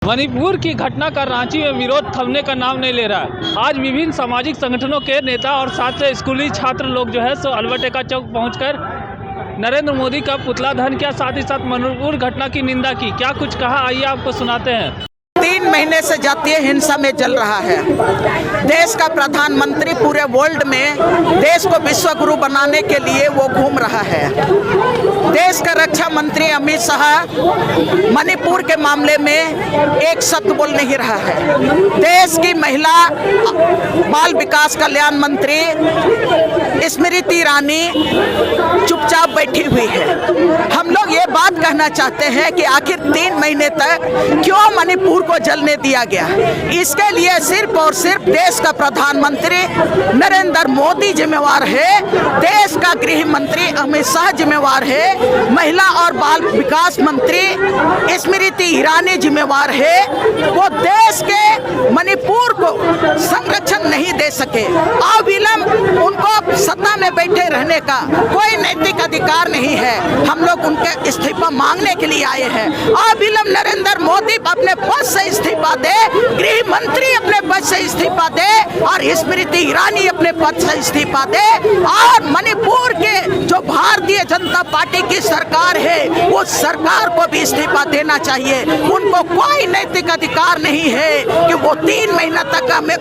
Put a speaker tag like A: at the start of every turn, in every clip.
A: मणिपुर की घटना का रांची में विरोध थमने का नाम नहीं ले रहा है। आज विभिन्न सामाजिक संगठनों के नेता और साथ ही स्कूली छात्र लोग जो है सो अल्बर्ट एक्का चौक पहुंचकर नरेंद्र मोदी का पुतला दहन किया, साथ ही साथ मणिपुर घटना की निंदा की। क्या कुछ कहा, आइए आपको सुनाते हैं।
B: 3 महीने से जातीय हिंसा में जल रहा है। देश का प्रधानमंत्री पूरे वर्ल्ड में देश को विश्व गुरु बनाने के लिए वो घूम रहा है। देश का रक्षा मंत्री अमित शाह मणिपुर के मामले में एक शब्द बोल नहीं रहा है। देश की महिला बाल विकास कल्याण मंत्री स्मृति ईरानी चुपचाप बैठी हुई है। हम लोग ये बात कहना चाहते हैं कि आखिर 3 महीने तक क्यों मणिपुर को जलने दिया गया। इसके लिए सिर्फ और सिर्फ देश का प्रधानमंत्री नरेंद्र मोदी जिम्मेवार है, देश का गृह मंत्री अमित शाह जिम्मेवार है, महिला और बाल विकास मंत्री स्मृति ईरानी जिम्मेवार है। वो देश के मणिपुर को संरक्षण नहीं दे सके। अविलंब उनको सत्ता में बैठे रहने का कोई नैतिक अधिकार नहीं है। हम लोग उनके इस्तीफा मांगने के लिए आए हैं। अविलंब नरेंद्र मोदी अपने पद से इस्तीफा दे, गृह मंत्री अपने पद से इस्तीफा दे और स्मृति ईरानी अपने पद से इस्तीफा दे। और मणिपुर के जो भारतीय जनता पार्टी की सरकार है उस सरकार को भी इस्तीफा देना चाहिए। उनको कोई नैतिक अधिकार नहीं है कि वो 3 महीना तक हमें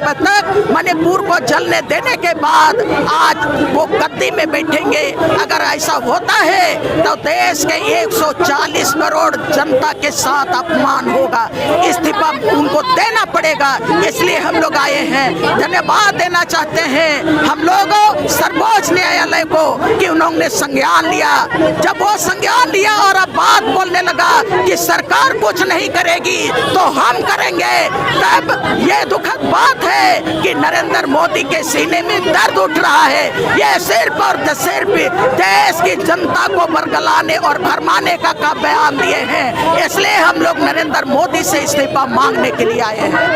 B: मणिपुर को जलने देने के बाद आज वो गद्दी में बैठेंगे। अगर ऐसा होता है तो देश के 140 करोड़ जनता के साथ अपमान होगा। इस्तीफा उनको देना पड़ेगा। इसलिए हम लोग आए हैं। धन्यवाद देना चाहते हैं हम लोग सर्वोच्च न्यायालय को कि उन्होंने संज्ञान लिया। जब वो संज्ञान लिया और अब बात बोलने लगा कि सरकार कुछ नहीं करेगी तो हम करेंगे, तब ये दुखद बात है कि नरेंद्र मोदी के सीने में दर्द उठ रहा है। ये सिर्फ और सिर्फ देश की जनता को बरगलाने और भरमाने का बयान दिए हैं। इसलिए हम लोग नरेंद्र मोदी से इस्तीफा मांगने के लिए आए हैं।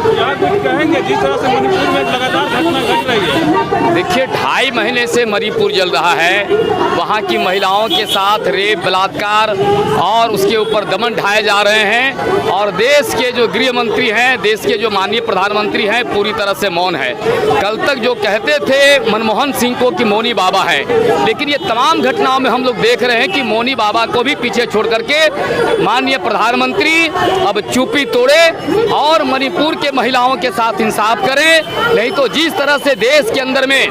A: क्या कुछ कहेंगे जिस तरह से मणिपुर में लगातार घटना घट रही है?
C: देखिए, 2.5 महीने से मणिपुर जल रहा है। वहाँ की महिलाओं के साथ रेप, बलात्कार और उसके ऊपर दमन ढाए जा रहे हैं। और देश के जो गृह मंत्री हैं, देश के जो माननीय प्रधानमंत्री हैं, पूरी तरह से मौन है। कल तक जो कहते थे मनमोहन सिंह को कि मौनी बाबा है, लेकिन ये तमाम घटनाओं में हम लोग देख रहे हैं कि मौनी बाबा को भी पीछे छोड़ करके माननीय प्रधानमंत्री अब चुप्पी तोड़े और मणिपुर के महिलाओं के साथ इंसाफ करें। नहीं तो जिस तरह से देश के अंदर में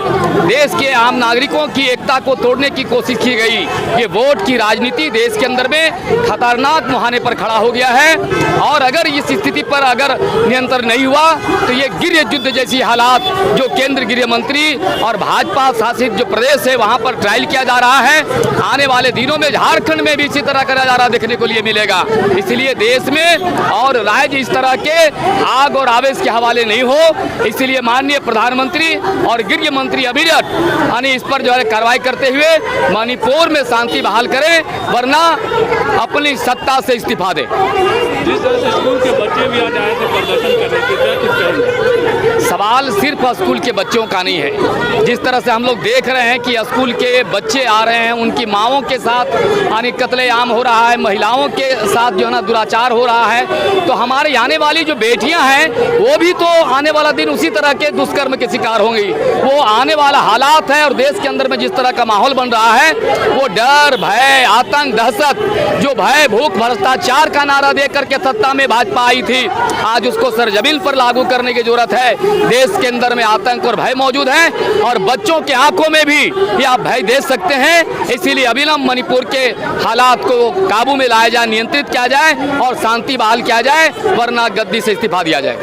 C: देश के आम नागरिकों की एकता को तोड़ने की कोशिश की गई, ये वोट की राजनीति देश के अंदर में खतरनाक मुहाने पर खड़ा हो गया है। और अगर इस स्थिति पर अगर नियंत्रण नहीं हुआ तो ये गृह युद्ध जैसी हालात जो केंद्र गृह मंत्री और भाजपा शासित जो प्रदेश है वहां पर ट्रायल किया जा रहा है, आने वाले दिनों में झारखंड में भी इसी तरह करा जा रहा देखने को लिए मिलेगा। इसलिए देश में और राज्य इस तरह के आग और आवेश के हवाले नहीं हो। इसलिए माननीय प्रधानमंत्री और गृह मंत्री अविरत इस पर जो है कार्रवाई करते हुए मणिपुर में शांति बहाल करें, वरना अपनी सत्ता से इस्तीफा दें।
A: जिस तरह से स्कूल के बच्चे भी आज आए थे प्रदर्शन करने के, क्या कुछ कहेंगे?
C: सवाल सिर्फ स्कूल के बच्चों का नहीं है। जिस तरह से हम लोग देख रहे हैं कि स्कूल के बच्चे आ रहे हैं, उनकी माओं के साथ कत्लेआम हो रहा है, महिलाओं के साथ जो है ना दुराचार हो रहा है, तो हमारे आने वाली जो बेटियां हैं वो भी तो आने वाला दिन उसी तरह के दुष्कर्म के शिकार होंगी। वो आने वाला हालात है और देश के अंदर में जिस तरह का माहौल बन रहा है, वो डर, भय, आतंक, दहशत, जो भय, भूख, भ्रष्टाचार का नारा दे करके सत्ता में भाजपा आई थी, आज उसको सरजमीन पर लागू करने की जरूरत है। देश के अंदर में आतंक और भय मौजूद है और बच्चों के आंखों में भी ये आप भय देख सकते हैं। इसीलिए अविलंब मणिपुर के हालात को काबू में लाया जाए, नियंत्रित किया जाए और शांति बहाल किया जाए, वरना गद्दी से इस्तीफा दिया जाए।